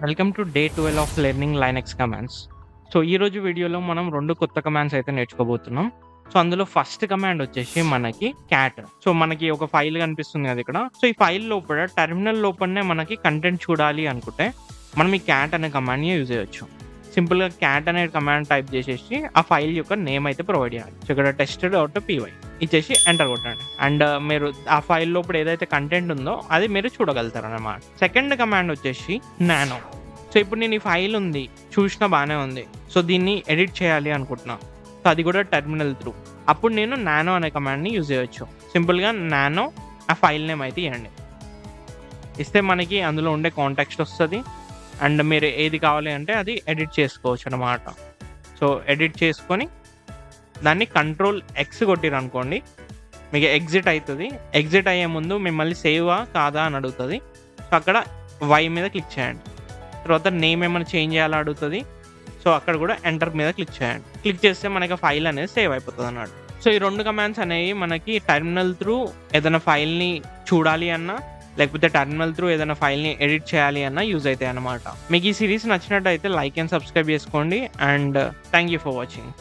Welcome to day 12 of learning Linux commands. So ఈ రోజు వీడియోలో మనం 2 కొత్త కమాండ్స్ అయితే నేర్చుకోబోతున్నాం. సో అందులో ఫస్ట్ కమాండ్ వచ్చేసి మనకి క్యాట్. సో మనకి ఒక ఫైల్ కనిపిస్తుంది కదా ఇక్కడ. సో ఈ ఫైల్ లోపల టెర్మినల్ లోపలనే మనకి కంటెంట్ చూడాలి అనుకుంటే మనం ఈ క్యాట్ అనే కమాండ్ని యూజ్ చేయొచ్చు. సింపుల్గా క్యాట్ అనే కమాండ్ టైప్ చేసేసి ఆ ఫైల్ యొక్క నేమ్ అయితే ప్రొవైడ్ చేయాలి. సో ఇక్కడ test.py ఇచ్చేసి ఎంటర్ కొట్టండి. అండ్ మీరు ఆ ఫైల్ లోపల ఏదైతే కంటెంట్ ఉందో అది మీరు చూడగలుగుతారు అన్నమాట. సెకండ్ కమాండ్ వచ్చేసి నానో. సో ఇప్పుడు నేను ఈ ఫైల్ ఉంది చూసినా బాగానే ఉంది. సో దీన్ని ఎడిట్ చేయాలి అనుకుంటున్నా. సో అది కూడా టెర్మినల్ త్రూ. అప్పుడు నేను నానో అనే కమాండ్ని యూజ్ చేయొచ్చు. సింపుల్గా నానో ఆ ఫైల్ నేమ్ అయితే ఇవ్వండి. ఇస్తే మనకి అందులో ఉండే కాంటాక్స్ట్ వస్తుంది. అండ్ మీరు ఏది కావాలి అంటే అది ఎడిట్ చేసుకోవచ్చు అన్నమాట. సో ఎడిట్ చేసుకొని దాన్ని Ctrl+X కొట్టిరు అనుకోండి, మీకు ఎగ్జిట్ అవుతుంది. ఎగ్జిట్ అయ్యే ముందు మిమ్మల్ని సేవా కాదా అని అడుగుతుంది. సో అక్కడ వై మీద క్లిక్ చేయండి. తర్వాత నేమ్ ఏమైనా చేంజ్ చేయాలో అడుగుతుంది. సో అక్కడ కూడా ఎంటర్ మీద క్లిక్ చేయండి. క్లిక్ చేస్తే మనకి ఫైల్ అనేది సేవ్ అయిపోతుంది అన్నట్టు. సో ఈ 2 కమాండ్స్ అనేవి మనకి టెర్మినల్ త్రూ ఏదైనా ఫైల్ని చూడాలి అన్నా, లేకపోతే టెర్మినల్ త్రూ ఏదైనా ఫైల్ని ఎడిట్ చేయాలి అన్న యూజ్ అవుతాయి అన్నమాట. మీకు ఈ సిరీస్ నచ్చినట్టయితే లైక్ అండ్ సబ్స్క్రైబ్ చేసుకోండి. And thank you for watching.